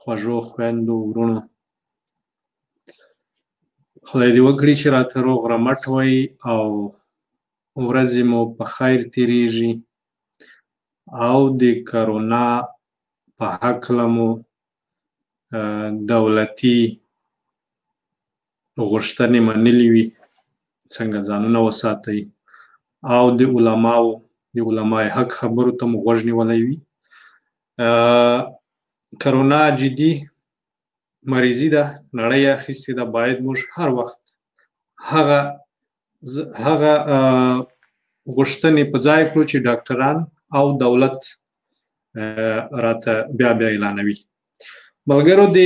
خوږو خویندو وروڼو، خدای دې وکړي چې راته روغ رمټ وئ او ورځې مو په خیر تېرېږي او د کرونا په هکله مو دولتي غوښتنې منلې وي څنګه ځانونه وساتئ او د علمای حق خبرو ته مو غوږ نیولی وي. کرونا جدي مریضي ده، نړۍ اخیستې ده، باید موږ هر وخت هغه غوښتنې په ځای کړو چې ډاکټران او دولت راته بیا اعلانوي. ملګرو، د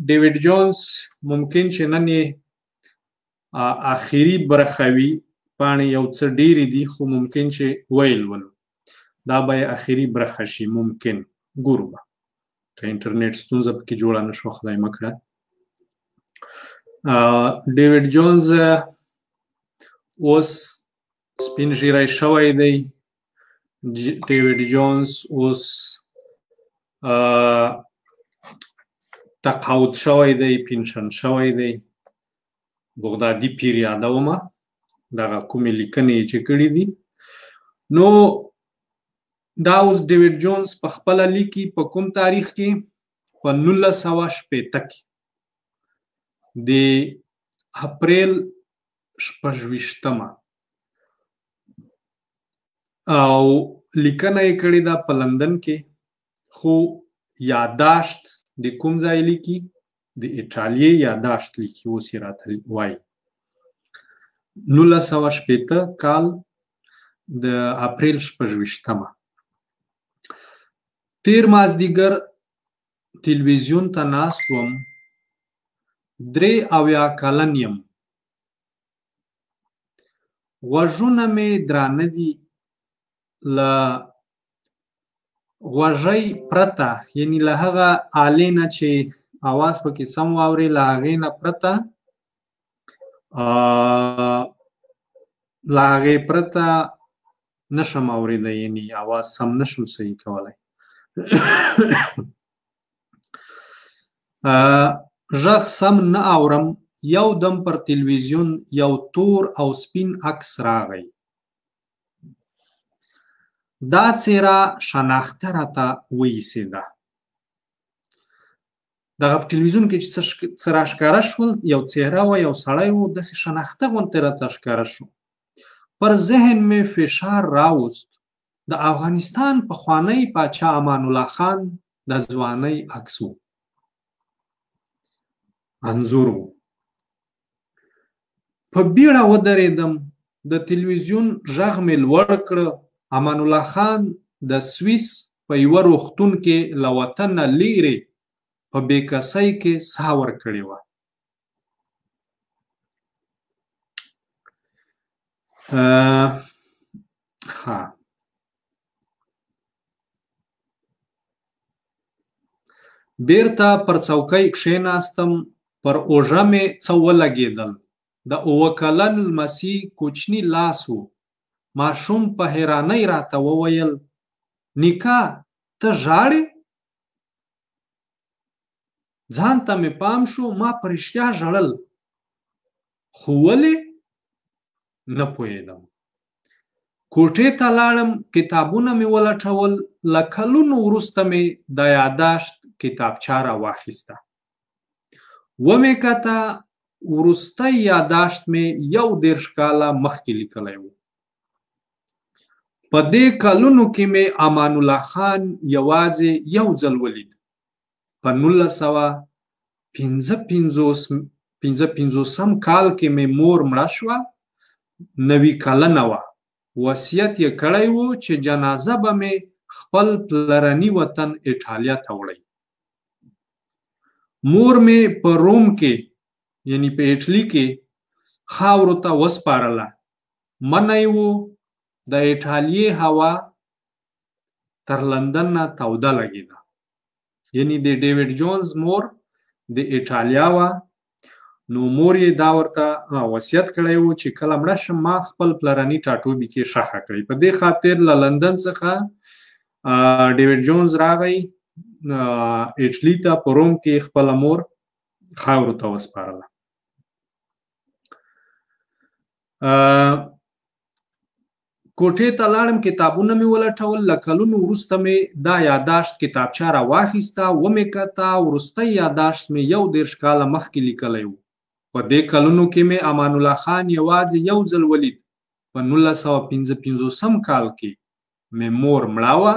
ډیویډ جونز ممکن چې نن یې آخري برخه وي، پاڼې یو څه ډېرې دي خو ممکن چې ویل ولو دا به یې آخري برخه شي. ممکن ګورو به که انټرنیټ ستونزه پکې جوړه نه شوه، خدای مه کړه. ډیویډ جونز اوس سپین ږیری شوی دی. ډیویډ جونز اوس تقاعد شوی دی، پنشن شوی دی. بغدادي پیر یادومه دغه کومې لیکنې چې کړي دي. نو دا اوس ډیویډ جونز په خپله لیکي په کوم تاریخ کې؟ په 1960 کې د اپریل 26 او لیکنه یې کړې ده په لندن کې، خو یاداشت د کوم ځای لیکي؟ د ایټالیې یاداشت لیکي. اوس یې راته وایي 1960 کال د اپریل 26. تیر مازدیګر تلویزیون ته ناست وم، 83 کلن یم، غوږونه مې درانه دي له غوږۍ پرته، یعنی له هغه آلې نه چې اواز پکې سم واورې، له هغې نه پرته نشم اورېدی، یعنی اواز سم نشم صحیح کولی. غږ سم نه اورم. یو دم پر تلویزیون یو تور او سپین عکس راغی. دا څېره شناخته راته وایسېده. دغه په تلویزیون کې چې څه راښکاره شول، یو څېره وه، یو سړی و، داسې شناخته غوندې راته ښکاره شو. پر ذهن مې فشار راوست. د افغانستان پخوانی پاچا امان الله خان د ځوانۍ عکس و، انځور و. په بیړه ودرېدم، د تلویزیون غږ مې لوړ کړه. امان الله خان د سویس په یوه روغتون کې له وطن نه لیرې په بېکسۍ کې ساه ورکړې وه. بیرته پر څوکۍ کښېناستم، پر اوږه مې څه ولګېدل. د 7 کلن لمسي کوچني لاس و. ماشوم په حیرانۍ راته وویل: نیکه ته ژاړې؟ ځان ته مې پام شو، ما په رښتیا ژړل، خو ولې نه پوهېدم. کوټې ته لاړم، کتابونه مې ولټول. له کلونو وروسته مې د یاداشت کتابچه راواخیسته. ومې کته، وروستی یاداشت مې 21 کاله مخکې لیکلی و. په دې کلونو کې مې امان الله خان یوازې یو ځل ولید. په 1955 کال کې مې مور مړه شوه، 90 کلنه وه. وصیت یې کړی و چې جنازه به مې خپل پلرني وطن ایټالیا ته وړی. مور مې په روم کې، یعنی په ایټلي کې، خاورو ته وسپارله. منی و، د ایټالیې هوا تر لندن نه توده لګېده. یعنی د ډیویډ جونز مور د ایټالیا وه. نو مور یې دا ورته وصیت کړی و چې کله مړه شم ما خپل پلرني ټاټوبي کې ښخه کړئ. په دې خاطر له لندن څخه ډیویډ جونز راغی اټلی ته په روم کې خپله مور خاورو ته وسپارله. کوټې ته لاړم، کتابونه مې ولټول. له کلونو وروسته مې دا یاداشت کتابچه راواخیسته، ومې کته. وروستی یاداشت مې 21 کاله مخکې لیکلی و. په دې کلونو کې مې امان الله خان یوازې یو ځل ولید. په 1955 کال کې مې مور مړه وه،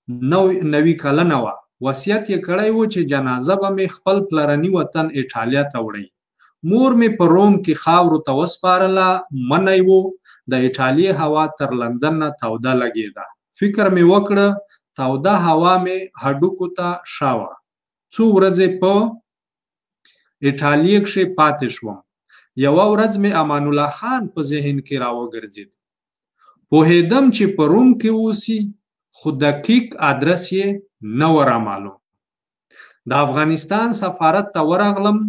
90 کلنه وه. وصیت یې کړی و چې جنازه به مې خپل پلرني وطن ایټالیا ته وړی. مور مې په روم کې خاورو ته وسپارله. منی و، د ایټالیا هوا تر لندن نه توده لګېده. فکر مې وکړه توده هوا مې هډوکو ته شاوه. څو ورځې په ایټالیا کښې پاتې شوم. یوه ورځ مې امان الله خان په ذهن کې راوګرځېد. پوهېدم چې په روم کې اوسي، خو دقیق ادرس یې نه و رامعلوم. د افغانستان سفارت ته ورغلم،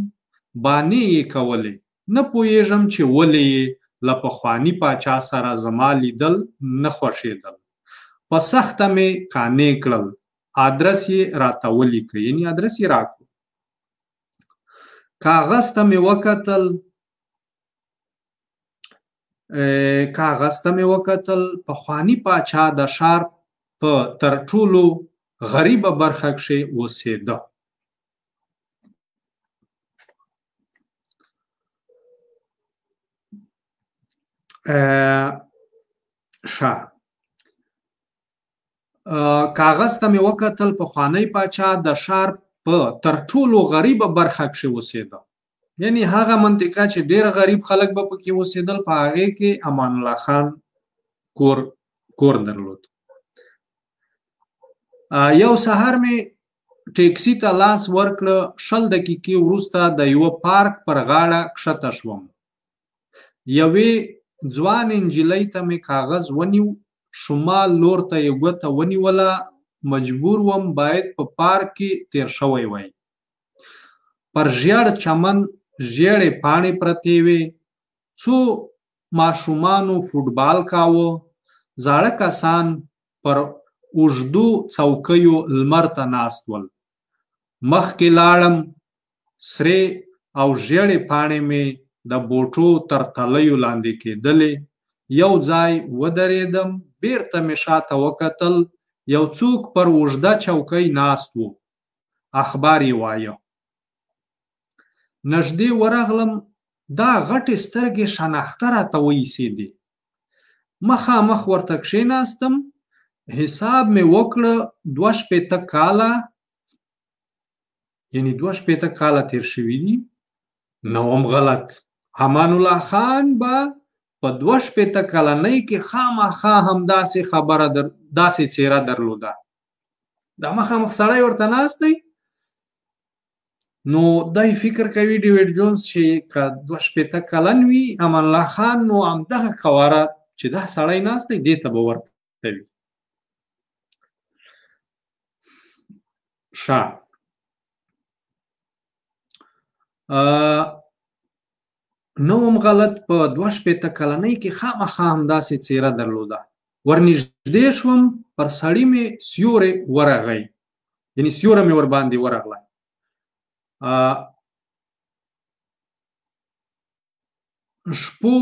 بانې یې کولې. نه پوهېږم چې ولې یې له پخواني پاچا سره زما لیدل نه خوښېدل. په سخته مې قانع کړل. ادرس یې راته ولیکه، یعنې ادرس یې راکړو. کاغذ ته مې وکتل. پخواني پاچا د ښار په تر ټولو غریبه برخه کښې اوسېده. کاغذ ته مې وکتل. پخوانی پاچا د ښار په تر ټولو غریبه برخه کښې اوسېده، یعنې هغه منطقه چې ډېر غریب خلک به پکې اوسېدل، په هغې کې امان الله خان کور درلود. یو سهار مې ټیکسي ته لاس ورکړه. 20 دقیقې وروسته د یوه پارک پر غاړه کښته شوم. یوې ځوان نجلۍ ته مې کاغذ ونیو. شمال لور ته یې ګوته ونیوله. مجبور وم، باید په پارک کې تیر شوی وای. پر ژیړ چمن ژیړې پاڼې پرتې وې. څو ماشومانو فوټبال کاوه. زاړه کسان پر اوږدو څوکیو لمر ته ناست ول. مخکې لاړم. سرې او ژیړې پاڼې مې د بوټو تر تلیو لاندې کېدلې. یو ځای ودرېدم. بیرته مې شاته وکتل. یو څوک پر اوږده چوکۍ ناست و. اخبار یې وایه. نږدې ورغلم. دا غټې سترګې شناخته راته وایسېدې. مخامخ ورته کښېناستم. حساب مې وکړه 62 کاله، یعنې 62 کاله تیر شوي دي. نه وم غلط. امان الله خان به په 62 کلنۍ کې خامخا همداسې خبره داسې څېره درلوده. دا مخامخ سړی ورته ناست دی. نو دی فکر کوي ډیویډ جونز چې که 62 کلن وي امان الله خان، نو همدغه قواره چې دا سړی ناست دی دې ته به ورته وي. نه وم غلط. په 62 کلنۍ کې خامخا همداسې څېره درلوده. ورنږدې شوم. پر سړي مې سیوری ورغی، یعنې سیوری مې ورباندې ورغلی. شپو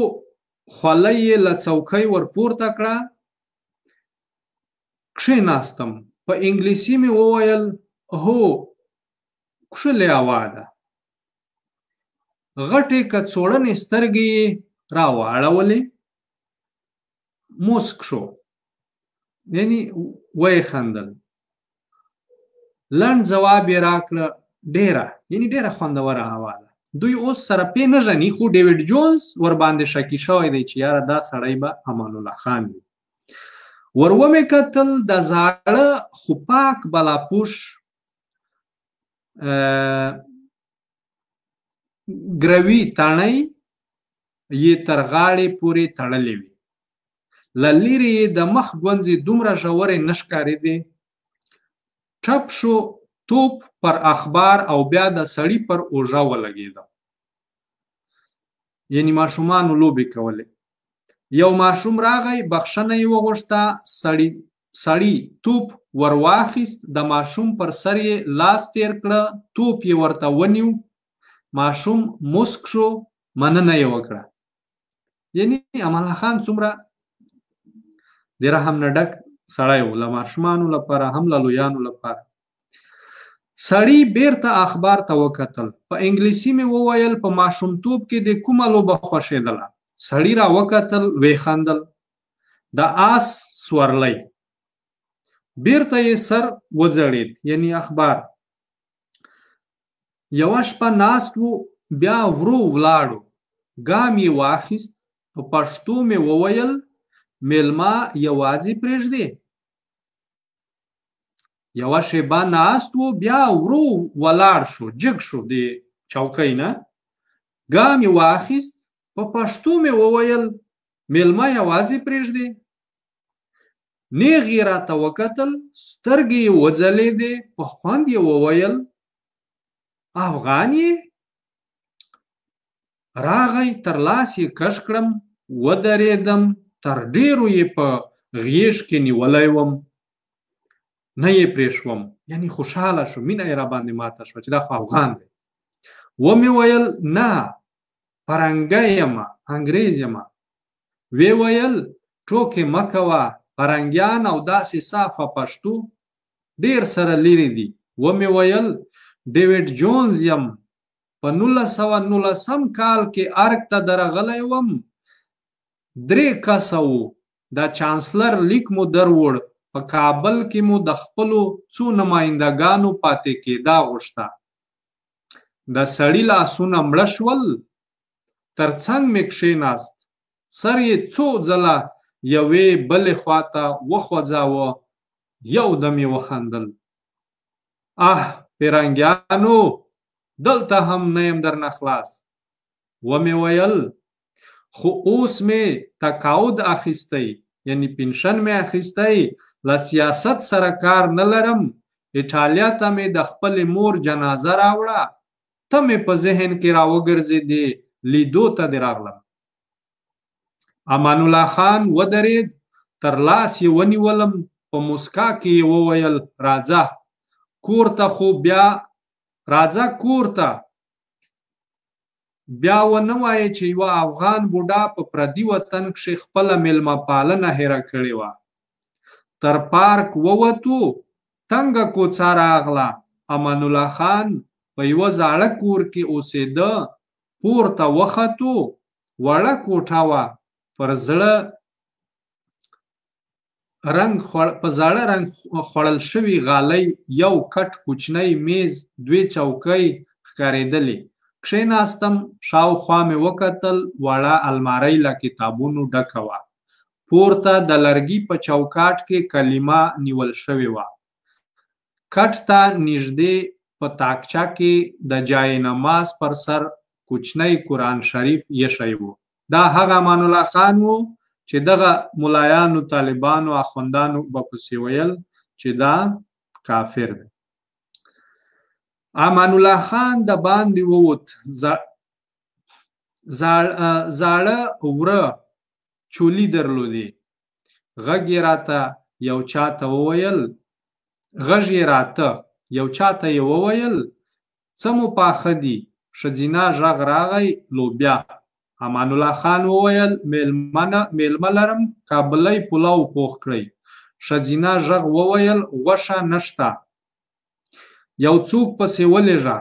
خولۍ یې له څوکۍ ورپورته کړه. کښېناستم. په انګلیسي مې وویل هو، کښلې هوا ده. غټې کڅوړنې سترګې یې راواړولې. موسک شو، یعنې ویې خندل. لنډ ځواب یې راکړه ډېره خوندوره هوا ده. دوی اوس سره پې نه ژني، خو ډیویډ جونز ورباندې شکي شوی دی چې یاره دا سړی به امان الله خان وي. ور ومې کتل. د زاړه خو پاک بلاپوش ګروي تڼۍ یې تر غاړې پورې تړلې وې. له لرې یې د مخ ګونځې دومره ژورې نه ښکارېدې. ټپ شو. توپ پر اخبار او بیا د سړي پر اوږه ولګېده. یعنې ماشومانو لوبې کولې. یو ماشوم راغی، بخښنه یې وغوښته. سړی توپ ور واخیست، د ماشوم پر سر یې لاس تیر کړه، توپ یې ورته ونیو، ماشوم مسک شو، مننه یې وکړه. یعنی امان الله خان څومره د رحم نه ډک سړی و، له ماشومانو لپاره هم له لویانو لپاره. سړی بیرته اخبار ته وکتل، په انګلیسي مې وویل په ماشومتوب کې د کومه لوبه خوښېدله؟ سړی را وکتل، ویې خندل، د آس سورلی. بیرته یې سر وځړېد، یعنی اخبار. یوه شپه ناست و، بیا ورو ولاړو، ګام یې واخیست، په پښتو مې وویل میلمه یوازې پرېږدې؟ یوه شیبه ناست و، بیا ورو ولاړ شو، جګ شو د چوکۍ نه، ګام یې واخیست، په پښتو مې وویل میلمه یوازې پرېږدې؟ نیغ یې راته وکتل، سترګې یې وځلېدې، په خوند یې وویل افغان یې؟ راغی، تر لاس یې کش کړم، ودرېدم، تر ډېرو یې په غېږ کې نیولی وم، نه یې پرېښوم. یعنی خوشحاله شو، مینه یې راباندې ماته شوه چې دا خو افغان دی. ومې ویل نه پرنګی یمه، انګریز یمه. ویې ویل ټوکې مه کوه، پرنګیان او داسې صافه پښتو ډېر سره لرې دي. ومې ویل ډیوډ جونز یم، په 1919 کال کې ارګ ته درغلی وم، 3 کسه وو، د چانسلر لیک مو دروړ، په کابل کې مو د خپلو څو نمایندګانو پاتې کېدا غوښته. د سړي لاسونه مړه شول، تر څنګ مې کښېناست، سر یې څو ځله یوې بلې خواته وخوځاوه، یو دم یې وخندل. پیرنګیانو دلته هم نه یم درنه خلاص. ومې ویل خو اوس مې تقاعد اخیستی، یعنی پنشن مې اخیستی، له سیاست سره کار نه لرم، ایټالیا ته مې د خپلې مور جنازه راوړه، ته مې په ذهن کې راوګرځېدې، لیدو ته دې راغلم. امان الله خان ودرېد، تر لاس یې ونیولم، په مسکا کې یې وویل راځه کور ته، خو بیا راځه کور ته، بیا ونه وایې چې یوه افغان بوډا په پردي وطن کښې خپله میلمه پالنه هېره کړې وه. تر پارک ووتو، تنګه کوڅه راغله، امان الله خان په یوه زاړه کور کې اوسېده، پورته وختو، وړه کوټه وه، په زاړه رنګ خوړل شوي غالۍ، یو کټ کوچنی میز، 2 چوکۍ ښکارېدلې. کښېناستم، شاوخوا مې وکتل، وړه المارۍ له کتابونو ډکه وه، پورته د لرګي په چوکاټ کې کلمه نیول شوې وه. کټ ته نږدې په تاقچه کې د جای نماز پر سر کوچنی قرآن شریف ایښی و. دا هغه امان الله خان و چې دغه ملایانو، طالبانو، اخوندانو به پسې ویل چې دا کافر دی. امان الله خان د باندې ووت، زاړه وره چولی درلودې. غږ یې راته یو چاته وویل څه مو پاخه دي؟ ښځینه غږ راغی لوبیا. امان الله خان وویل میلمه لرم، کابلی پلاو پوخ کړئ. ښځینه غږ وویل غوښه نشته. یو څوک پسې ولېږه.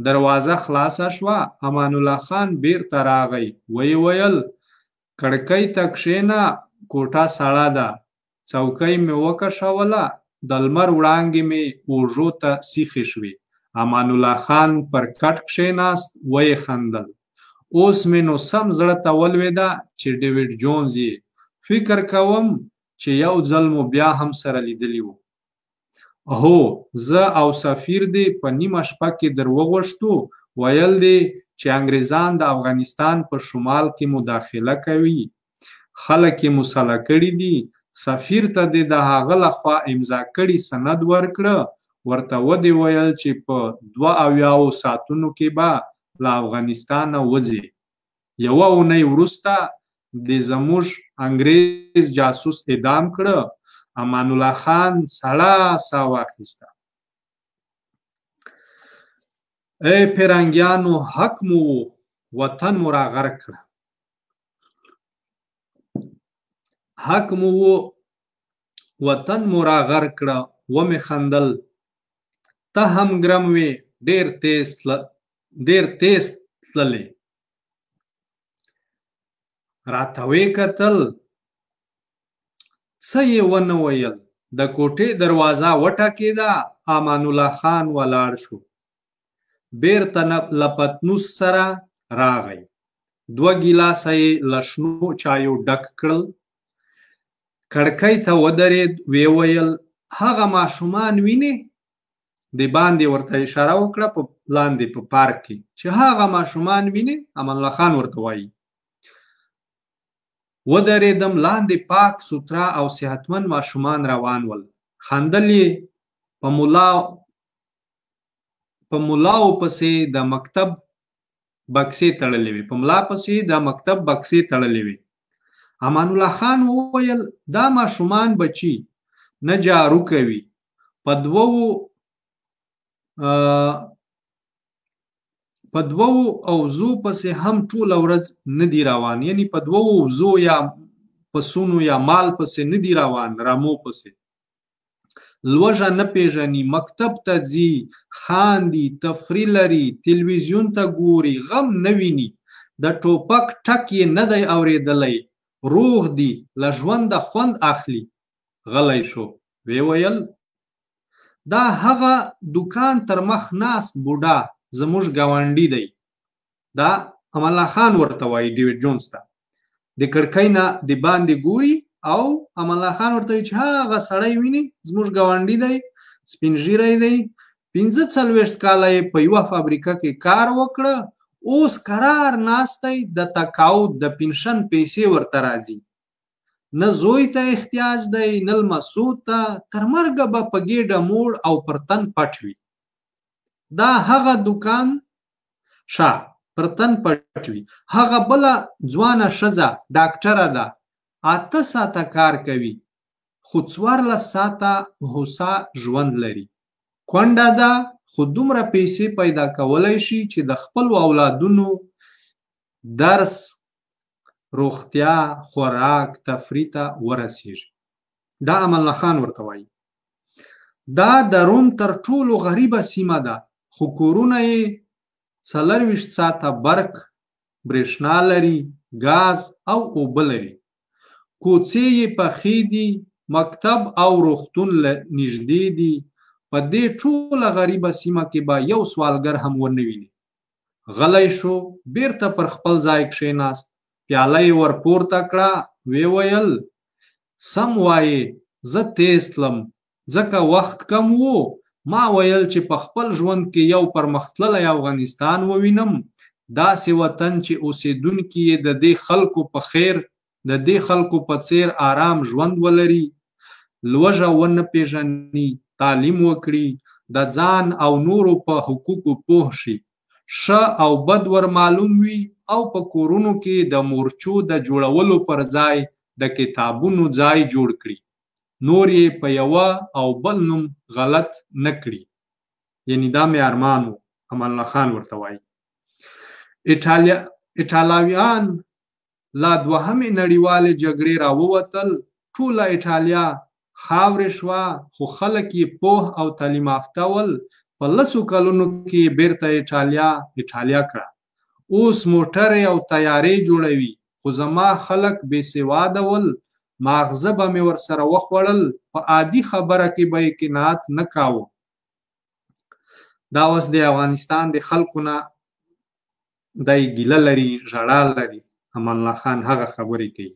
دروازه خلاصه شوه، امان الله خان بیرته راغی، ویې ویل کړکۍ ته کښېنه، کوټه سړه ده. څوکۍ مې وکښوله، د لمر وړانګې مې اوږو ته سیخې شوې. امان الله خان پر کټ کښېناست، ویې خندل. اوس مې نو سم زړه ته ولوېده چې ډیوډ جونز یې. فکر کوم چې یو ځل مو بیا هم سره لیدلي وو. هو، زه او سفیر دې په نیمه شپه کې در وغوښتو، ویل دې چې انګریزان د افغانستان په شمال کې مداخله کوي، خلک یې مسله کړي دي. سفیر ته دې د هغه لخوا امضا کړي سند ورکړه، ورته ودې ویل چې په 72 ساعتونو کې به له افغانستانه وځي. یوه اونۍ وروسته دې زموږ انګریز جاسوس اعدام کړه. امان الله خان سړه ساه واخیسته. ای پیرنګیانو حق مو وطن مو را غرق کړه، حق مو وطن مو را غرق کړه. ومې خندل ته هم ګرم وې ډېر تیز تللې، راته وې کتل څه یې ونه ویل. د کوټې دروازه وټکېده، امان الله خان ولاړ شو، بیرته له پتنوس سره راغی، 2 ګیلاسه یې له شنو چایو ډک کړل، کړکۍ ته ودرېد، ویې ویل هغه ماشومان وینې؟ د باندې ورته اشاره وکړه په لاندې په پارک کې چې هغه ماشومان وینې؟ امان الله خان ورته وایي. ودرېدم، لاندې پاک سوتره او صحتمند ماشومان روان ول، خندل یې، په ملاو پسې د مکتب بکسې تړلې وې، په ملا پسې د مکتب بکسې تړلې وې. امان الله خان وویل دا ماشومان بچي نه جارو کوي، په دوو اوزو پسې هم ټوله ورځ نه دی روان، یعنی په 2 اوزو یا پسونو یا مال پسې نه دی روان، رامو پسې. لوږه نه پیژني، مکتب ته ځي، خاندي، تفریح لري، تلویزیون ته ګوري، غم نه ویني، د ټوپک ټک یې نه دی اورېدلی، روغ دی، له ژونده خوند اخلي. غلی شو، ویې ویل دا هغه دوکان تر مخ ناست بوډا زموږ ګاونډي دی. دا امان الله خان ورته وایي ډیوډ جونز ته. د کړکۍ نه د باندې ګوري او امان الله خان ورته وایي چې هغه سړی ویني زموږ ګاونډي دی، سپین ږیری دی، 45 کاله یې په یوه فابریکه کې کار وکړه، اوس قرار ناستی، د تقاعد د پنشن پیسې ورته راځي، نه زوی ته احتیاج دی نه لمسو ته، تر مرګه به په ګېډه موړ او پر تن پټ وي. دا هغه دوکان پر تن پټ وي. هغه بله ځوانه ښځه ډاکټره ده، 8 ساعته کار کوي، خو 14 ساعته هوسا ژوند لري. کونډه ده خو دومره پیسې پیدا کولی شي چې د خپلو اولادونو درس، روغتیا، خوراک، تفریح ته ورسیږي. دا امان الله خان ورته وایي. دا د روم تر ټولو غریبه سیمه ده، خو کورونه یې 24 ساعته برق، برېښنا لري، ګاز او اوبه لري، کوڅې یې پخې دي، مکتب او روغتون نږدې دي. په دې ټوله غریبه سیمه کې به یو سوالګر هم ونه ویني. غلی شو، بیرته پر خپل ځای کښېناست، پیاله یې ور پورته کړه، ویې ویل سم وایې، زه تیز تلم ځکه وخت کم و، ما ویل چې په خپل ژوند کې یو پرمختللی افغانستان ووینم، داسې وطن چې اوسېدونکي یې د دې خلکو په څیر آرام ژوند ولري، لوږه ونه پیژني، تعلیم وکړي، د ځان او نورو په حقوقو پوه شي، ښه او بد ور معلوم وي، او په کورونو کې د مورچو د جوړولو پر ځای د کتابونو ځای جوړ کړي، نور یې په یوه او بل نوم غلط نه کړي. یعنی دا مې ارمان و. امان الله خان ورته وایي. ایټالویان لا 2مې نړیوالې جګړې راووتل، ټوله ایټالیا خاورې شوه، خو خلک یې پوه او تعلیم یافته ول. په 10 کلونو کې بیرته ایټالیا کړه. اوس موټرې او طیارې جوړوي، خو زما خلک بې سواده ول، ماغزه به مې ورسره وخوړل، په عادي خبره کې به یې قناعت نه کاوه. دا اوس د افغانستان د خلکو نه دی ګیله لري، ژړا لري. امان الله خان هغه خبرې کوي.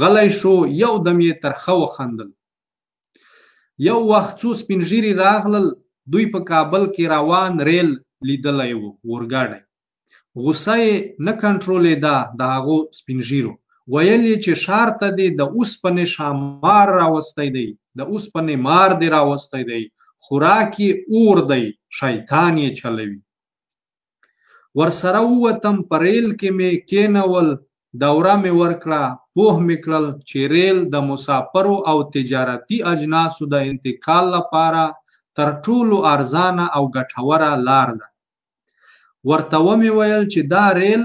غلی شو، یو دم یې ترخه وخندل. یو وخت څو سپین ږیري راغلل، دوی په کابل کې روان ریل لیدلی و، اورګاډی. غوسه یې نه کنټرولېده د هغو سپین ږیرو. ویل یې چې ښار ته دې د اوسپنې شامار راوستی دی، د اوسپنې مار دې راوستی دی، خوراک یې اور دی، شیطان یې چلوي. ورسره ووتم، په ریل کې مې کېنول، دوره مې ورکړه، پوه مې کړل چې ریل د مسافرو او تجارتي اجناسو د انتقال لپاره تر ټولو ارزانه او ګټوره لار ده. ورته ومې ویل چې دا ریل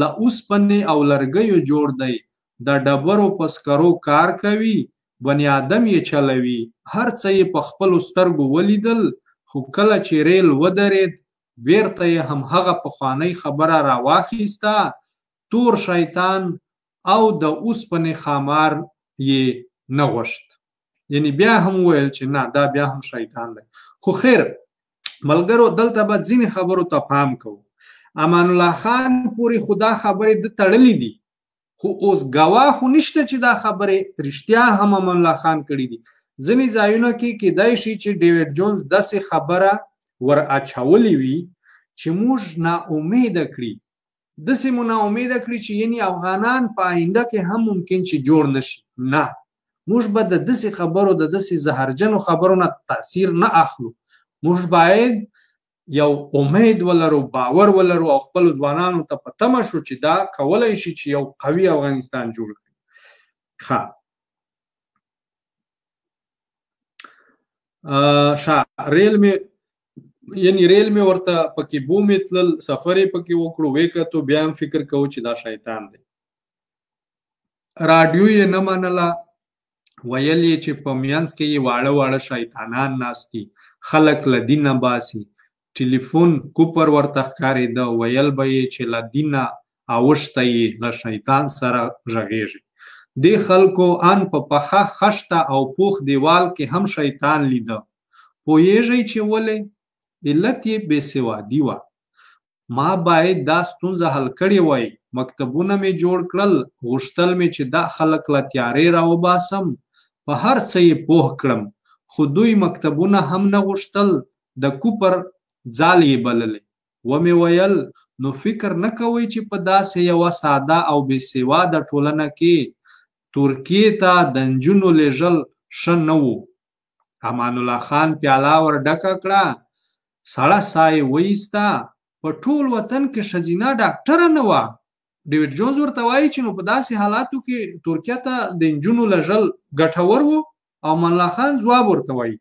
له اوسپنې او لرګیو جوړ دی، د ډبرو په سکرو کار کوي، بني آدم یې چلوي، هر څه یې په خپلو سترګو ولیدل. خو کله چې ریل ودرېد بیرته یې همهغه پخوانۍ خبره راواخیسته، تور شیطان او د اوسپنې خامار یې نه غوښت. یعنی بیا هم ویل چې نه دا بیا هم شیطان دی. خو خیر ملګرو دلته به ځینې خبرو ته پام کوو. امان الله خان پورې خو دا خبرې د تړلې دي، خو اوس ګواه خو نشته چې دا خبرې رښتیا هم امان الله خان کړي دي. ځینې ځایونو کې کیدای شي چې ډیوډ جونز داسې خبره ور اچولې وي چې موږ ناامیده کړي، داسې مو ناامیده کړي چې یعنی افغانان په آینده کې هم ممکن چې جوړ نشي. نه، موږ به د داسې خبرو د داسې زهرجنو خبرو نه تاثیر نه اخلو. موږ باید یو امید ولرو، باور ولرو او خپل ځوانانو ته په تمه شو چې دا کولای شي چې یو قوي افغانستان جوړ کړي. ریل مې ورته پکې بومې تلل، سفر یې پکې وکړو، ویې کتو، بیا هم فکر کوو چې دا شیطان دی. راډیو یې نه منله، ویل یې چې په منځ کې یې واړه واړه شیطانان ناست دي، خلک له دینه باسي. ټلیفون کوپر ورته ښکارېده، ویل به یې چې له دینه اوښتی یې له شیطان سره غږېږي. دې خلکو ان په پخه خښته او پوخ دیوال کې هم شیطان لیده. پوهیږئ چې ولې؟ علت یې بېسوادي وه. ما باید دا ستونزه حل کړې وای. مکتبونه مې جوړ کړل، غوښتل مې چې دا خلک له تیارې راوباسم، په هر څه یې پوه کړم، خو دوی مکتبونه هم نه غوښتل، د کوپر ځال یې بللې. ومې ویل نو فکر نه کوئ چې په داسې یوه ساده او بېسواده ټولنه کې ترکیې ته د نجونو لیږل ښه نه و. امان الله خان پیاله ور ډکه کړه، سړه ساه یې وایسته. په ټول وطن کې ښځینه ډاکټره نه وه. ډیوډ جونز ورته وایي چې نو په داسې حالاتو کې ترکیه ته د نجونو لیږل ګټور و. او امان الله خان ځواب ورته وایي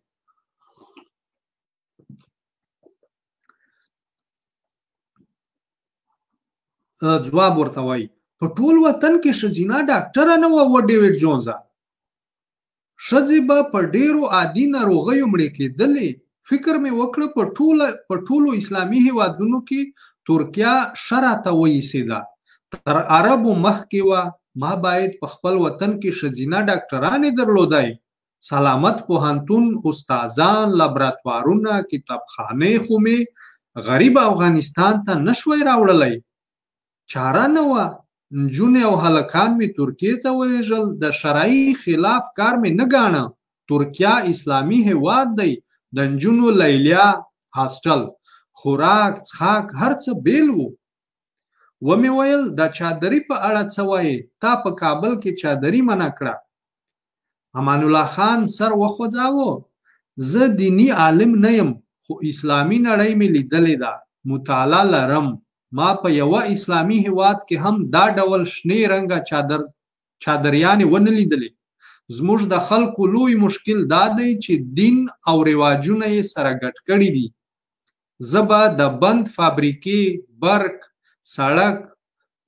په ټول وطن کې ښځینه ډاکټره نه وه. و ډیوډ جونزه، ښځې به په ډیرو عادي ناروغیو مړې کېدلې. فکر مې وکړه په ټولو اسلامي هیوادونو کې ترکیه ښه راته وایسېده، تر عربو مخکې وه. ما باید په خپل وطن کې ښځینه ډاکټرانې درلودای. سلامت پوهنتون، استادان، لابراتوارونه، کتابخانې خو مې غریب افغانستان ته نشوی راوړلی. چاره نه وه. نجونې او هلکان مې ترکیې ته ولېږل. د شرعي خلاف کار مې نه ګاڼه. ترکیه اسلامي هیواد دی. د نجونو لیلیا، هاسټل، خوراک، څښاک، هر څه بیل وو. ومې ویل د چادري په اړه څه وایې؟ تا په کابل کې چادري منع کړه. امان الله خان سر وخوځاوه. زه دیني عالم نه یم، خو اسلامي نړۍ مې لیدلې ده، مطالعه لرم. ما په یوه اسلامي هیواد کې هم دا ډول شنې رنګه چادریانې ونه لیدلې. زموږ د خلکو لوی مشکل دا دی چې دین او رواجونه یې سره ګډ کړي دي. زه به د بند فابریکې، برق، سړک،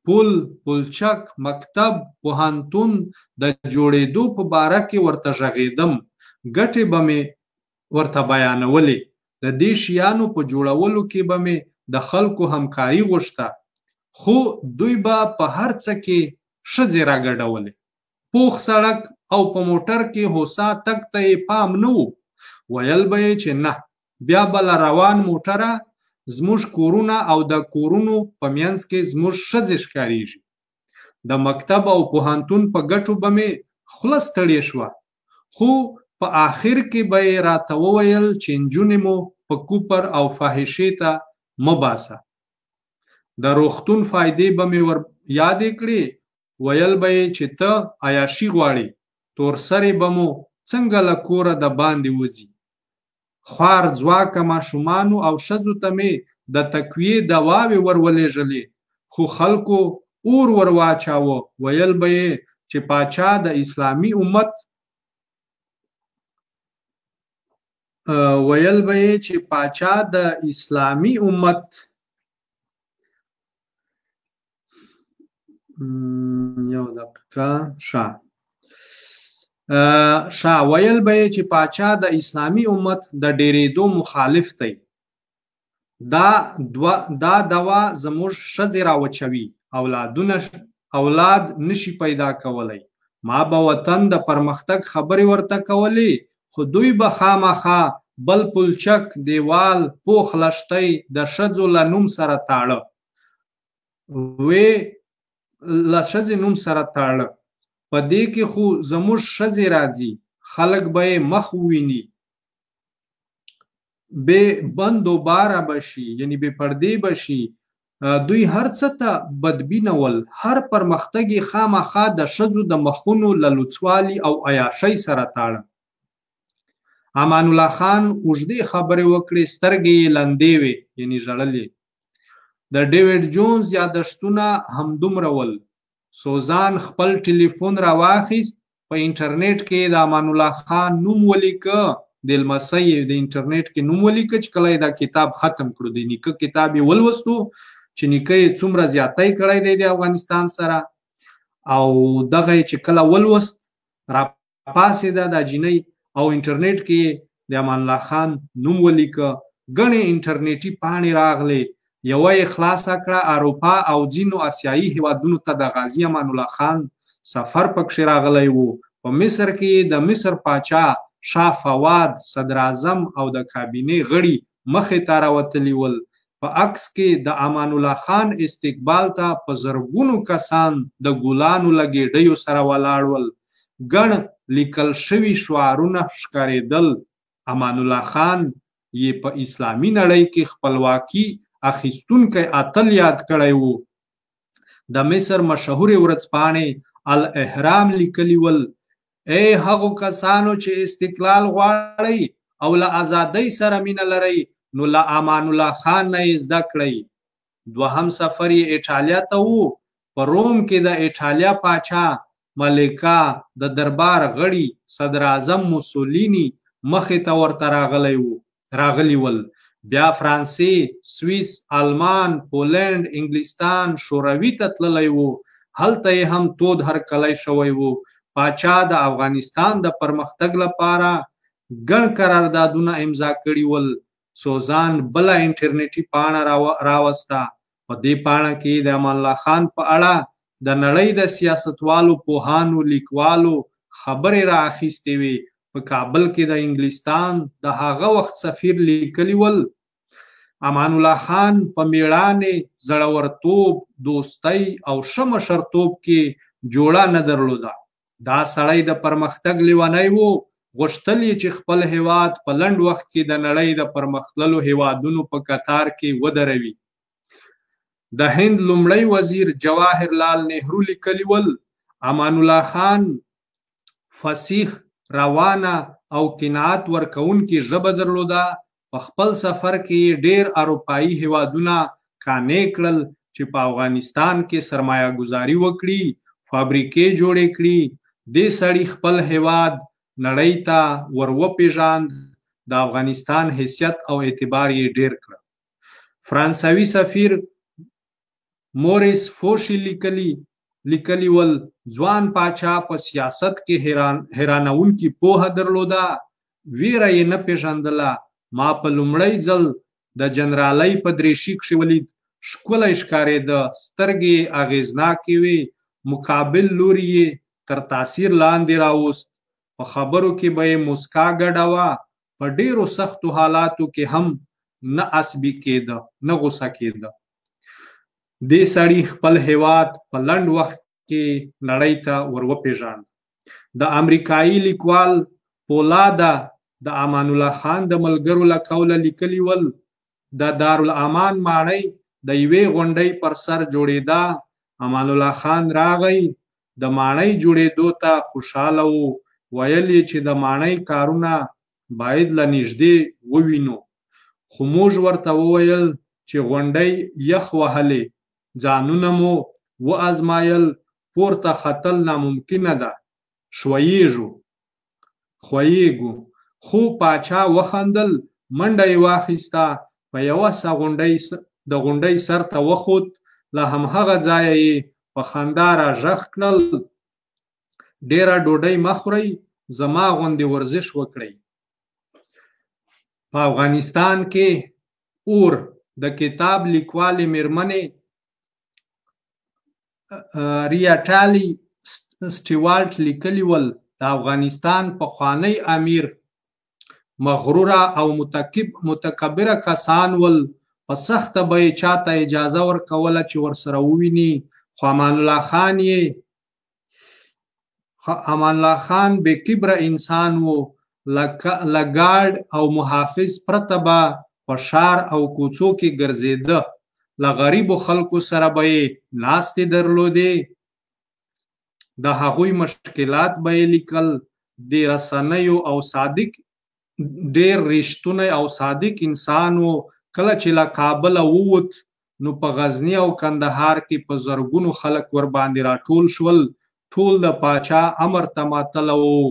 پل، پلچک، مکتب، پوهنتون د جوړېدو په باره کې ورته غږېدم. ګټې به مې ورته بیانولې. د دې شیانو په جوړولو کې به مې د خلکو همکاري غوښته، خو دوی به په هر څه کې ښځې راګډولې. پوخ سړک او په موټر کې هوسا تګ ته یې پام نه و. ویل به یې چې نه، بیا به له روان موټره زموږ کورونه او د کورونو په منځ کې زموږ ښځې ښکارېږي. د مکتب او پوهنتون په ګټو به مې خوله ستړې شوه، خو په آخر کې به یې راته وویل چې نجونې مو په کوپر او فاحشې ته مه باسه. د روغتون فایدې به مې ور یادې کړې. ویل به یې چې ته عیاشي غواړې، تور سرې به مو څنګه له کوره د باندې وځي. خوار ځواکه ماشومانو او ښځو ته مې د تقویې دواوې ور ولېږلې، خو خلکو اور ور واچاوه. ویل به یې چې پاچا د اسلامي امت ویل به چې پاچا د اسلامي امت یو دقیقه ویل به چې پاچا د اسلامي امت د ډېرېدو مخالف دی. دا دوا زموږ ښځې راوچوي، اولاد نشي پیدا کولی. ما به وطن د پرمختګ خبرې ورته کولې، خو دوی به خامخا بل پلچک دیوال پوخ لښتی د ښځو له نوم سره تاړه په دې کې خو زموږ ښځې راځي، خلک به یې مخ وویني، بې بند و باره به شي، یعنی بې پردې به شي. دوی هر څه ته بدبینه ول، هر پرمختګ یې خامخا د ښځو د مخونو له لوڅوالي او عیاشۍ سره تاړه. امان الله خان اوږدې خبرې وکړې، سترګې یې لندې وې، یعنی ژړلې. د ډیوډ جونز یادښتونه همدومره ول. سوزان خپل ټلیفون راواخیست، په انټرنیټ کې د امان الله خان نوم ولیکه، د لمسۍ د انټرنیټ کې نوم ولیکه چې کله یې دا کتاب ختم کړو. د نیکه کتاب یې ولوستو چې نیکه یې څومره زیاتی کړی دی د افغانستان سره، او دغه یې چې کله ولوست راپاڅېده دا جینۍ او انټرنیټ کې د امان الله خان نوم ولیکه. ګڼې انټرنیټي پاڼې راغلې، یوه یې خلاصه کړه، اروپا او ځینو اسیایي هیوادونو ته د غازي امان الله خان سفر پکښې راغلی و. په مصر کې د مصر پاچا شاه فواد، صدر اعظم او د کابینې غړي مخې ته راوتلي ول. په عکس کې د امان الله خان استقبال ته په زرګونو کسان د ګلانو له ګېډیو سره ولاړ ول. ګڼ لیکل شوي شعارونه ښکارېدل. امان الله خان یې په اسلامي نړۍ کې خپلواکي اخیستونکی اتل یاد کړی و. د مصر مشهورې ورځپاڼې الاهرام لیکلي ول: ای هغو کسانو چې استقلال غواړئ او له ازادۍ سره مینه لرئ، نو له امان الله خان نه یې زده کړئ. دوهم سفر یې ایټالیا ته و. په روم کې د ایټالیا پاچا، ملکه، د دربار غړي، صدر اعظم موسولیني مخې ته ورته راغلي ول. بیا فرانسې، سویس، آلمان، پولنډ، انګلستان، شوروي ته تللی و. هلته یې هم تود هرکلی شوی و. پاچا د افغانستان د پرمختګ لپاره ګڼ قراردادونه امضا کړي ول. سوزان بله انټرنیټي پاڼه راوسته. په دې پاڼه کې د امان الله خان په اړه د نړۍ د سیاستوالو، پوهانو، لیکوالو خبرې را اخیستې وې. په کابل کې د انګلستان د هغه وخت سفیر لیکلي ول: امان الله خان په میړانې، زړورتوب، دوستۍ او ښه مشرتوب کې جوړه نه درلوده. دا سړی د پرمختګ لیونی و. غوښتل یې چې خپل هیواد په لنډ وخت کې د نړۍ د پرمختللو هیوادونو په کتار کې ودروي. د هند لومړی وزیر جواهر لال نهرو لیکلي ول: امان الله خان فصیح، روانه او قناعت ورکوونکې ژبه درلوده. په خپل سفر کې یې ډېر اروپایي هیوادونه قانع کړل چې په افغانستان کې سرمایه گذاري وکړي، فابریکې جوړې کړي. دې سړي خپل هیواد نړۍ ته ور وپېژاند. د افغانستان حیثیت او اعتبار یې ډېر کړ. فرانسوي سفیر موریس فوشي لیکلي ول: ځوان پاچا په سیاست کې حیرانوونکې پوهه درلوده. ویره یې نه پېژندله. ما په لومړی ځل د جنرالۍ په دریشي کښې ولید. ښکلی ښکارېده، سترګې یې اغېزناکې وې. مقابل لوري یې تر تاثیر لاندې راوست. په خبرو کې به یې موسکا ګډه وه. په ډېرو سختو حالاتو کې هم نه عصبي کېده، نه غوسه کېده. دې سړي خپل هیواد په لنډ وخت کې نړۍ ته ور وپېژاند. د امریکایي لیکوال پولاده د امان الله خان د ملګرو له قوله لیکلي ول: د دارالامان ماڼۍ د یوې غونډۍ پر سر جوړېده. امان الله خان راغی، د ماڼۍ جوړېدو ته خوشحاله و. ویل یې چې د ماڼۍ کارونه باید له نږدې ووینو. خو موږ ورته وویل چې غونډۍ یخ وهلې. ځانونه مو وازمایل، پورته ختل ناممکنه ده. ښویېږو. خو پاچا وخندل، منډه یې واخیسته، په یوه د غونډۍ سر ته وخوت. له همهغه ځایه یې په خندا را غږ کړل: ډېره ډوډۍ مه خورئ، زما غوندې ورزش وکړئ. په افغانستان کې اور د کتاب لیکوالې میرمنې ریاټالي سټیوارټ لیکلي ول: د افغانستان پخوانی امیر مغروره او متکبره کسان ول. په سخته به یې چاته اجازه ورکوله چې ورسره وویني، خو امان الله خان بې کبره انسان و. له ګارډ او محافظ پرته به په ښار او کوڅو کې ګرځېده. له غریبو خلکو سره به یې ناستې درلودې، د هغوی مشکلات به یې لیکل. ډېر رښتونی او صادق انسان و. کله چې له کابله ووت نو په غزني او کندهار کې په زرګونو خلک ورباندې راټول شول. ټول د پاچا امر ته ماتله وو.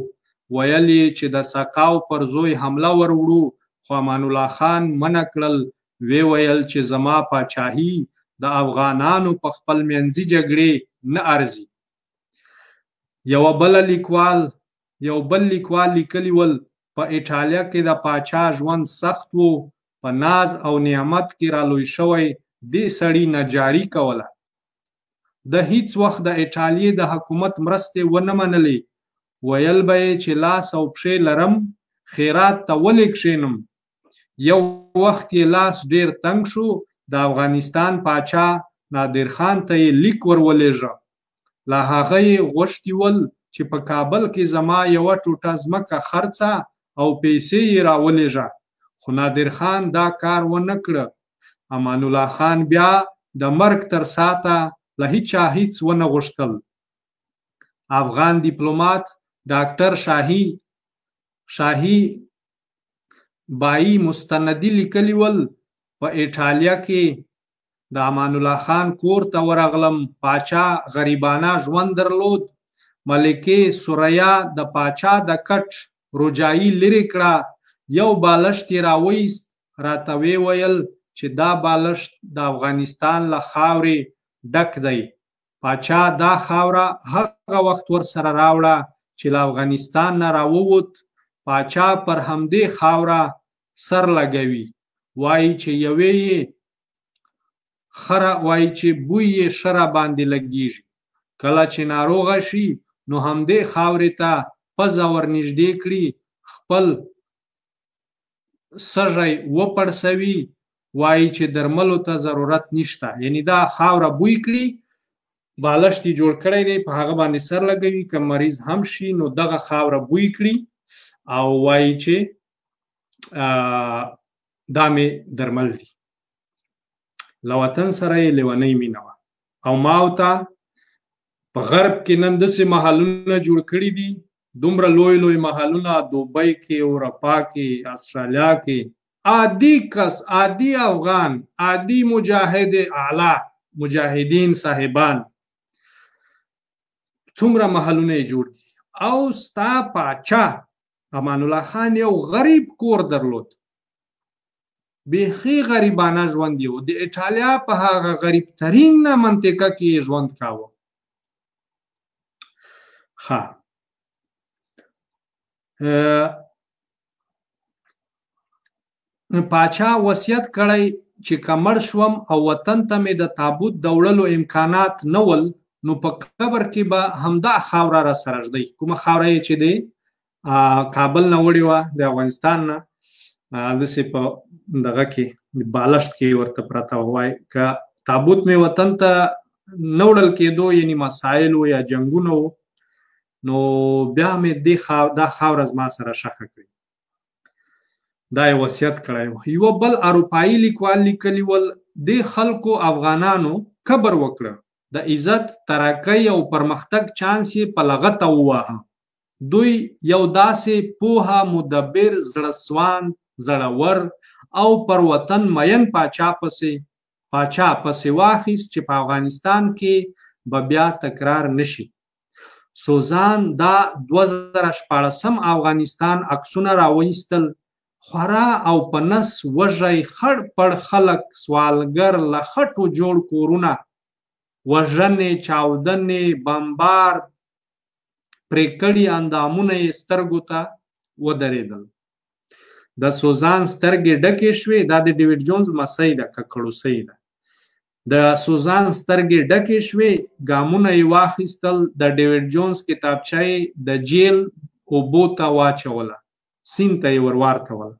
ویل یې چې د سقاو پر زوی حمله وروړو، خو امان الله خان منع کړل. وی ویل چې زما پاچاهي د افغانانو په خپل منځي جګړې نه ارزي. یو بل لیکوال لیکلي ول: په ایټالیا کې د پاچا ژوند سخت و. په ناز او نعمت کې را لوی شوی دې سړي نجاري کوله. د هیڅ وخت د ایټالیې د حکومت مرستې ونه منلې. ویل به یې چې لاس او پښې لرم، خیرات ته ولې کښېنم. یو وخت یې لاس ډېر تنګ شو. د افغانستان پاچا نادر خان ته یې لیک ورولېږه. له هغه یې غوښتي ول چې په کابل کې زما یوه ټوټه ځمکه خرڅه او پیسې یې راولېږه، خو نادر خان دا کار ونه کړه. امان الله خان بیا د مرګ تر ساعته له هیچا هیڅ ونه غوښتل. افغان ډیپلومات ډاکټر شاهي بایی مستندي لیکلي ول: په ایټالیا کې د امان الله خان کور ته ورغلم. پاچا غریبانه ژوند درلود. ملکې سوریا د پاچا د کټ روجایي لرې کړه. یو بالښت یې راوایست. راته ویې ویل چې دا بالښت د افغانستان له خاورې ډک دی. پاچا دا خاوره هغه وخت ورسره راوړه چې له افغانستان نه راووت. پاچا پر همدې خاوره سر لګوي. وایي چې بوی یې ښه باندې لګیږي. کله چې ناروغه شي نو همدې خاورې ته پزه ورنږدې کړي، خپل سږی وپړسوي. وایي چې درملو ته ضرورت نشته. یعنی دا خاوره بوی کړي، بالښت یې جوړ کړی دی، په هغه باندې سر لګوي. که مریض هم شي نو دغه خاوره بوی کړي او وایي چې دا مې درمل دي. له وطن سره یې لیونۍ مینه وه. او ما ورته په غرب کې نن داسې محلونه جوړ کړي دي، دومره لوی محلونه، دوبۍ کې، اروپا کې، استرالیا کې. عادي کس، عادي افغان، عادي مجاهد اعلی مجاهدین صاحبان څومره محلونه یې جوړ دي. او ستا پاچا امان الله خان یو غریب کور درلود، بیخي غریبانه ژوند یې و. د ایټالیا په هغه غریب ترین منطقه کې ژوند کاوه. پاچا وصیت کړی چې که مړ شوم او وطن ته مې د تابوت د وړلو امکانات نه ول نو په قبر کې به همدا خاوره را سره ږدئ. کومه خاوره یې چې دی کابل نه وړې وه، د افغانستان نه، داسې په دغه کې بالښت کې ورته پرته وای. که تابوت مې وطن ته نه وړل کېدو، یعنې مسایل و یا جنګونه و، نو بیا مې دا خاوره زما سره ښخه کړي. دا یې وصیت کړی و. یوه بل اروپایي لیکوال لیکلي ول: دې خلکو افغانانو کبر وکړه، د عزت، ترقۍ او پرمختګ چانس یې په لغته وواهه. دوی یو داسې پوهه، مدبر، زړهسواند، زړور او پر وطن مین پاچا پسې واخیست چې په افغانستان کې به بیا تکرار نشي. سوزان دا 2014 افغانستان عکسونه راوایستل، خورا او په نس وږی خړ پړ خلک سوالګر له خټو جوړ کورونه، وژنې، چاودنې، بمبارد پرې کړي اندامونه یې سترګو ته ودرېدل. د سوزان سترګې ډکې شوې. دا د ډیوډ جونز مسۍ ده، ککړوسۍ ده. د سوزان سترګې ډکې شوې، ګامونه یې واخیستل، د ډیوډ جونز کتابچه یې د جیل اوبو ته واچوله، سیند ته یې ور واړوله.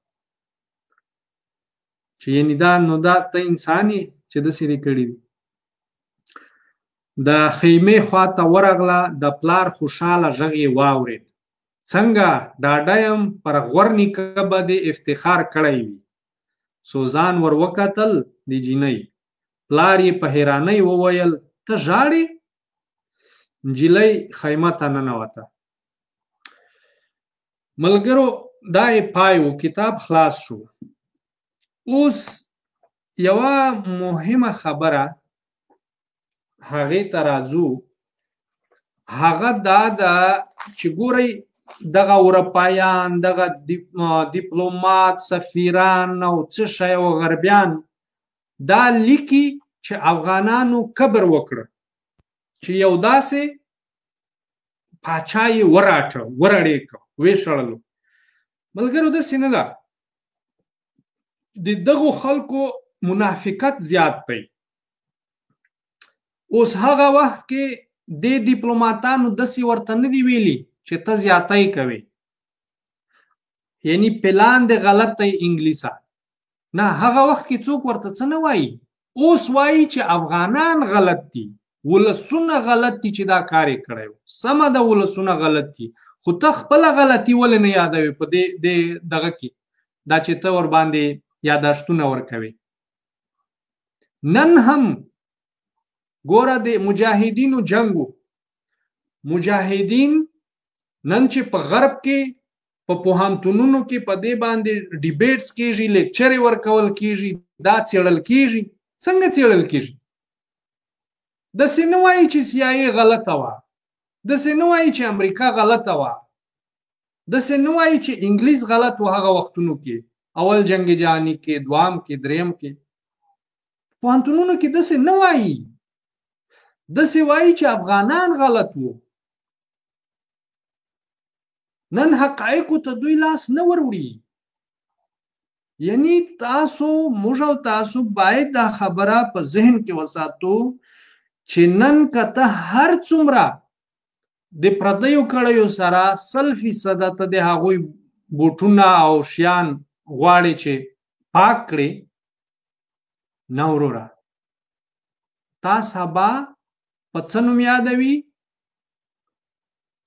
چې یعنې دا نو دا ته انسان یې چې داسې دې کړي دي. د خیمې خواته ورغله، د پلار خوشحاله غږ یې واورېد. څنګه ډاډه یم پر غور نیکه به دې افتخار کړی وي. سوزان ور وکتل د جینۍ. پلار یې په حیرانۍ وویل ته ژاړې؟ نجلۍ خیمه ته ننوته. ملګرو دا یې پای و، کتاب خلاص شو. اوس یوه مهمه خبره هغې ته راځو. هغه دا ده چې ګورئ دغه اروپایان، دغه دیپلومات، سفیران او څه شی او غربیان دا لیکي چې افغانانو کبر وکړه، چې یو داسې پاچا یې وراټه، ورړې کړ، ویې شړلو. ملګرو داسې نه ده. د دغو خلکو منافقت زیات دی. اوس هغه وخت کې د ډیپلوماتانو داسې ورته نه دی ویلي چې ته زیاتی کوي، یعنی پلان د غلط دی انګلیسه. نه، هغه وخت کې څوک ورته څه نه وایي. اوس وایي چې افغانان غلط دي، ولسونه غلط دي چې دا کار یې کړی و. سمه ده، ولسونه غلط دي، خو ته خپله غلطي ولې نه یادوي په دغه کې، دا چې ته ور باندې یاداشتونه ورکوي. نن هم ګوره د مجاهدینو جنګو، مجاهدین نن چې په غرب کې په پوهنتونونو کې په دې باندې ډیبیټس کېږي، لیکچرې ورکول کېږي، دا څېړل کېږي. څنګه څېړل کېږي؟ داسې نه وایي چې CIA غلطه وه، داسې نه وایي چې امریکا غلطه وه، داسې نه وایي چې انګلیس غلط و هغه وختونو کې، اول جنګ جهاني کې، دوام کې، دریم کې. پوهنتونونو کې داسې نه وایي، داسې وایي چې افغانان غلط وو. نن حقایقو ته دوی لاس نه وروړي. یعنی تاسو، موږ او تاسو باید دا خبره په ذهن کې وساتو چې نن که ته هر څومره د پردیو کړیو سره 100% ته د هغوی بوټونه او شیان غواړي چې پاک کړي، نه وروره، تا سبا په څه نوم یادوي؟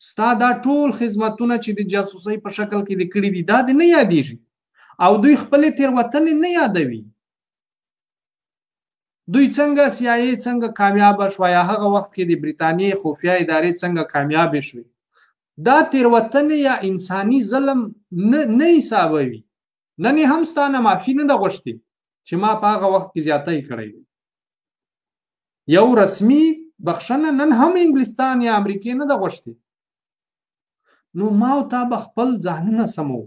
ستا دا ټول خدمتونه چې د جاسوسۍ په شکل کې د کړي دي دا د نه یادېږي، او دوی خپلې تېروتنې نه یادوي. دوی څنګه CIA څنګه کامیابه شوه، یا هغه وخت کې د برټانیې خفیه ادارې څنګه کامیابې شوې، دا تېروتنې یا انساني ظلم نه حسابوي. نن هم ستا نه معافي نه ده غوښتې چې ما په هغه وخت کې زیاتی کړی دی. یو رسمي بخښنه نن هم انګلستان یا امریکې نه ده غوښتې. نو ما او تا به خپل ذهنونه سمو،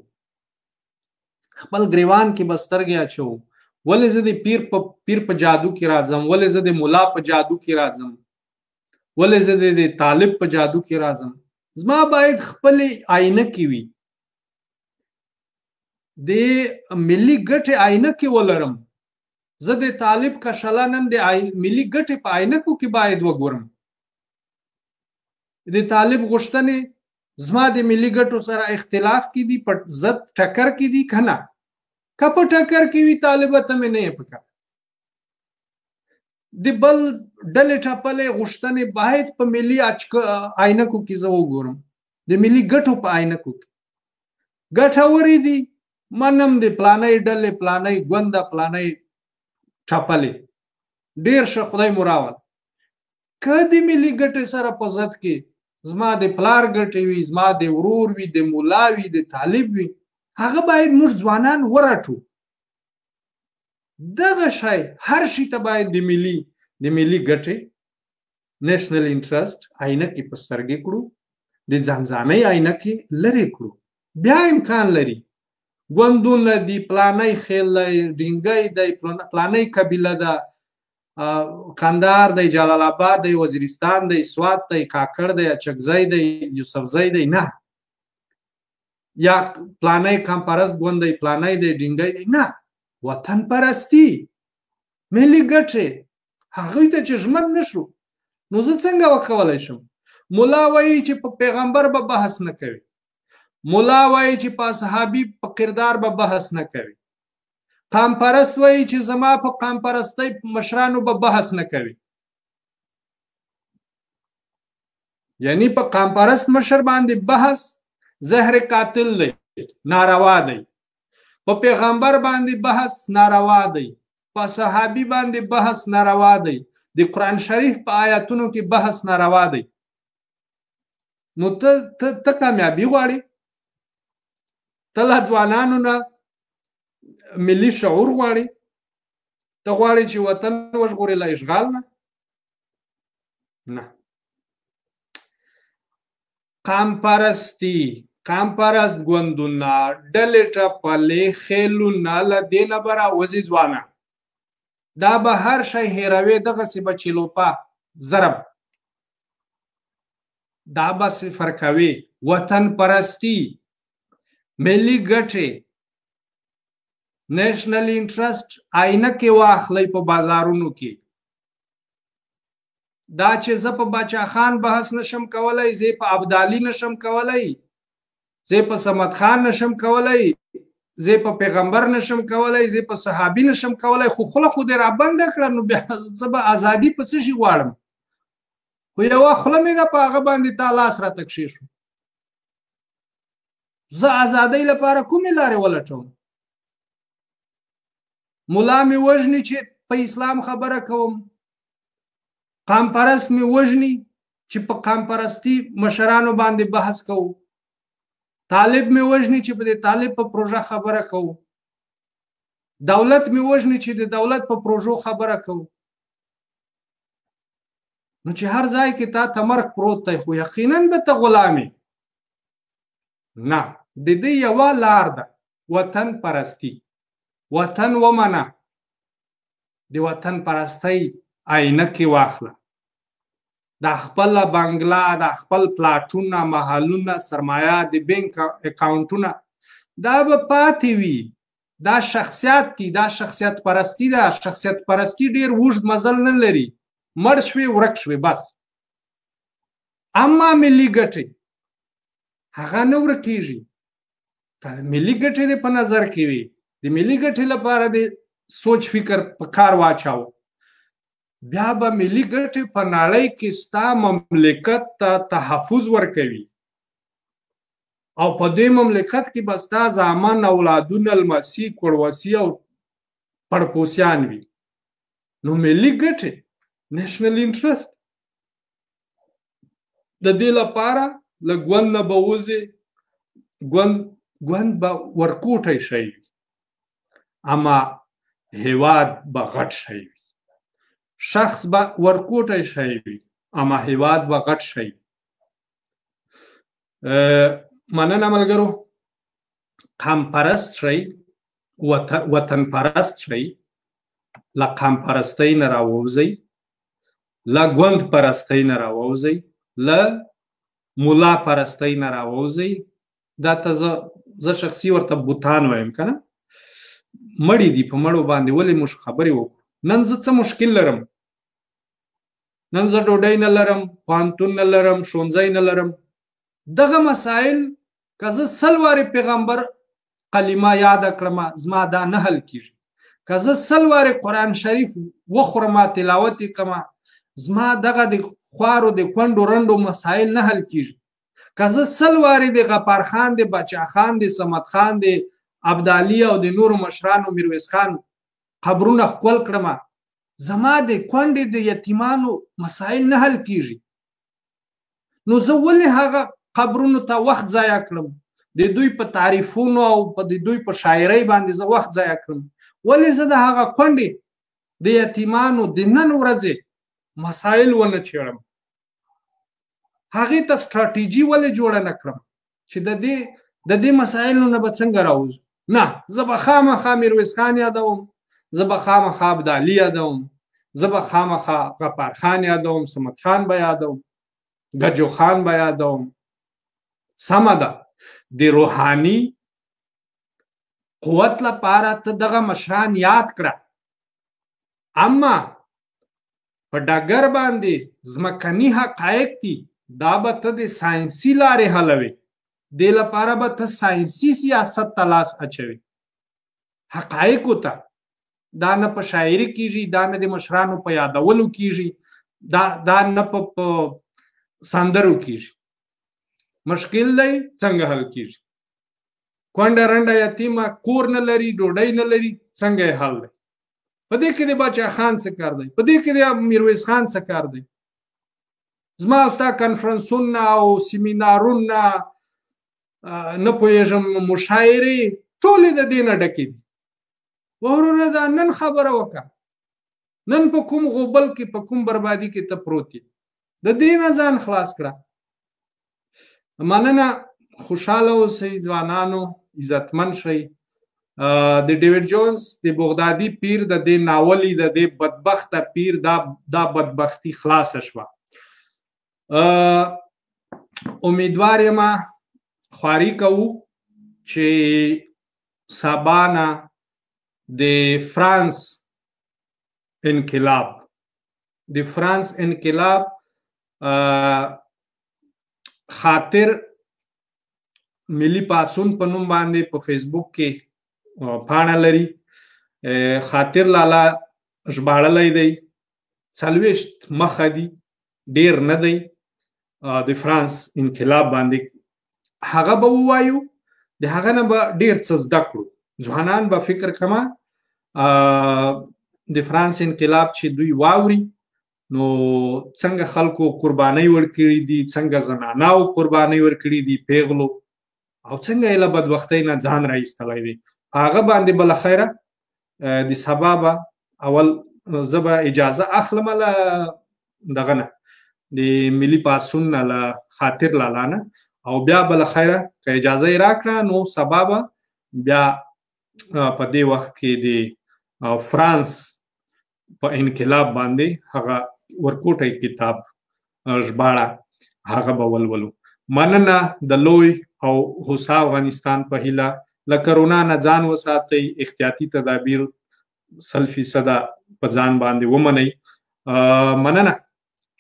خپل ګریوان کې به سترګې اچوو. ولې زه د پیر په جادو کې راځم؟ ولې زه د ملا په جادو کې راځم؟ ولې زه د طالب په جادو کې راځم؟ زما باید خپلې آینه کې وي، د ملي ګټې آینه کې ولرم. زه د طالب کشله نن د ملي ګټې په آینکو کې باید وګورم. د طالب غوښتنې زما د ملي ګټو سره اختلاف کې دي، په ضد ټکر کې دي که نه؟ که په ټکر کې وي طالبه ته مې نه یې پکار. د بل ډلې ټپلې غوښتنې باید په ملي آینکو کې زه وګورم، د ملي ګټو په آینکو کې. ګټورې دي، منم د پلانۍ ډلې، پلانۍ ګونده، پلانۍ ټپلې، ډېر ښه، خدای مو راول. که د ملي ګټې سره په ضد کې زما د پلار ګټې وي، زما د ورور وي، د مولا وي، د طالب وي، هغه باید موږ ځوانان ورټو. دغه شی هر شي ته باید د ملي ګټې نېشنل انټرست عینکې په سترګې کړو، د ځانځانۍ عینکې لرې کړو. بیا امکان لري ګوندونه دي، پلانۍ خیل دی، ډینګی دی، پلانۍ قبیله ده، کندهار دی، جلال آباد دی، وزیرستان دی، سوات دی، کاکړ دی، اچکزی دی، یوسفزی دی. نه، یا پلانۍ کمپرست ګوند دی، پلانۍ دی، ډینګی دی. نه، وطن پرستی، ملي ګټې هغوی ته چې ژمن نشو نو زه څنګه وکولی شم؟ ملا وایي چې په پیغمبر به بحث نه کوي، ملا وایي چې په صحابي په کردار به بحث نه کوي، قام پرست وایي چې زما په قام پرستۍ مشرانو به بحث نه کوي. یعنی په قام پرست مشر باندې بحث زهر قاتل دی، ناروا دی. په پیغمبر باندې بحث ناروا دی، په صحابي باندې بحث ناروا دی، د قرآن شریف په آیاتونو کې بحث ناروا دی. نو ته کامیابي غواړې؟ ته له ځوانانو نه ملي شعور غواړې؟ ته غواړې چې وطن وژغورې له اشغال نه؟ نه. قام پرستی، قام پرست ګوندونه، ډلې ټپلې، خیلونه له دې نه به راوځي ځوانان. دا به هر شی هیروي، دغسې به چیلوپا ضرب دا به صفر کوي. وطن پرستی، ملي ګټې، نیشنل انټرست عینکې واخلئ په بازارونو کې. دا چې زه په باچا خان بحث نشم کولی، زه په ابدالي نشم کولی، زه په صمد خان نشم کولی، زه په پیغمبر نشم کولی، زه په صحابي نشم کولی، خو خوله خو دې رابنده کړه، نو بیا زه به ازادي په څه شي غواړم؟ خو یوه خوله مې ده، په هغه باندې تا لاس راته کښېښو. زه ازادۍ لپاره کومې لارې ولټوم؟ ملا مې وژني چې په اسلام خبره کوم، قام پرست مې وژني چې په قام پرستي مشرانو باندې بحث کوو، طالب مې وژني چې په دې طالب په پروژه خبره کوو، دولت مې وژني چې د دولت په پروژو خبره کوو. نو چې هر ځای کې تا ته مرګ پروت دی، خو یقینا به ته غلامې. نه، د دې یوه لار ده، وطن پرستی. وطن ومنه، د وطن پرستۍ عینکې واخله. دا خپل بنګلا، دا خپل پلاټونه، محلونه، سرمایه، د بینک اکاونټونه، دا به پاتې وي. دا شخصیت دي، دا شخصیت پرستی ده. شخصیت پرستی ډیر اوږد مزل نه لري، مړ شوې ورک شوې بس. اما ملي ګټې هغه نه ورکېږي. ملي ګټې دې په نظر کې وي، د ملي ګټې لپاره دې سوچ فکر په کار واچاو، بیا به ملي ګټې په نړۍ کې ستا مملکت ته تحفظ ورکوي، او په دې مملکت کې به ستا زامن، اولادونه، لمسي، کړوسي او پړپوسیان وي. نو ملي ګټې، نیشنل انټرست، د دې لپاره له ګوند نه به وځي، ګوند به ورکوټی شی وي، اما هیواد به غټ شی وي. شخص به ورکوټی شی وي، اما هیواد به غټ شی وي. مننه ملګرو. قام پرست شئ، وطن پرست شئ، له قام پرستۍ نه راووځئ، له ګوند پرستۍ نه راووځئ، له ملا پرستۍ نه راووځئ. دا ته زه شخصي ورته بوتان وایم که نه، مړي دي، په مړو باندې ولې موږ خبرې وکړو؟ نن زه څه مشکل لرم؟ نن زه ډوډۍ نه لرم، پوهنتون نه لرم، ښوونځی نه لرم. دغه مسایل که زه 100 وارې پیغمبر کلمه یاده کړم، زما دا نه حل کېږي. که زه 100 وارې قرآن شریف وخورم، تلاوت یې کړم، زما دغه د خوارو د کونډو رنډو مسایل نه حل کېږي. که زه 100 وارې د غفار خان، د باچا خان، د صمد خان، د ابدالي او د نورو مشرانو، میرویس خان قبرونه ښکل کړم، زما د کونډې د یتیمانو مسایل نه حل کېږي. نو زه ولې هغه قبرونو ته وخت ضایع کړم؟ د دوی په تعریفونو او د دوی په شاعرۍ باندې زه وخت ضایع کړم؟ ولې زه د هغه کونډې د یتیمانو د نن ورځې مسایل ونه څېړم؟ هغې ته سټراټیجي ولې جوړه نه کړم چې د دې مسایلو نه به څنګه راوځو؟ نه، زه به خامخا میرویس خان یادوم، زه به خامخا ابدالي یادوم، زه به خامخا غفار خان یادوم، صمد خان به یادوم، گجو خان به یادوم. سمه ده، د روحاني قوت لپاره ته دغه مشران یاد کړه، اما په ډګر باندې ځمکني حقایق دي، دا به ته د ساینسي لارې حلوي، دې لپاره به ته ساینسي سیاست ته لاس اچوي. حقایقو ته دا نه په شاعري کیږي، دا نه د مشرانو په یادولو کیږي، دا نه په سندرو کیږي. مشکل دی څنګه حل کیږي؟ کونډه رنډه یتیمه کور نه لري، ډوډۍ نه لري، څنګه یې حل دی؟ په دې کې د باچا خان څه کار دی؟ په دې کې د میرویس خان څه کار دی؟ زما او ستا کنفرنسونه او سیمینارونه نه پوهېږم مشاعرې ټولې د دې نه ډکې دي. ورونه دا نن خبره وکړه، نن په کوم غوبل کې په کوم بربادي کې ته پروت یې، د دې نه ځان خلاص کړه. مننه، خوشحاله اوسئ ځوانانو، عزتمن شئ. د ډیوډ جونز د بغدادي پیر د دې ناولي د دې بدبخته پیر دا بدبختي خلاصه شوه. امیدوار یم خواري کوو چې سبا نه د فرانس انقلاب خاطر ملي پاسون په نوم باندې په فیسبوک کې پاڼه لري. خاطر لالا ژباړلی دی، 40 مخه دي، ډیر نه دی. د فرانس انقلاب باندې هغه به ووایو، د هغه نه به ډیر څه زده کړو. ځوانان به فکر کما د فرانس انقلاب چې دوی واوري نو څنګه خلکو قربانۍ ورکړي دي، څنګه زناناو قربانۍ ورکړي دي، پیغلو، او څنګه یې له بدبختۍ نه ځان راایستلی دی. هغه باندې بله خیره د سبا به اول زه به اجازه اخلم له دغه نه د ملي پاسون نه له خاطر لالا نه، او بیا بله خیره که اجازه یې راکړه نو سبا به بیا په دې وخت کې د فرانس په انقلاب باندې هغه ورکوټی کتاب ژباړه هغه به ولولو. مننه د لوی او هوسا افغانستان په هیله. له کرونا نه ځان وساتئ، احتیاطي تدابیر 100% په ځان باندې ومنئ. مننه،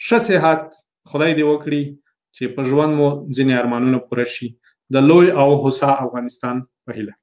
ښه صحت خدای دې وکړي چې په ژوند مو ځینې ارمانونه پوره شي. د لوی او هوسا افغانستان په هیله.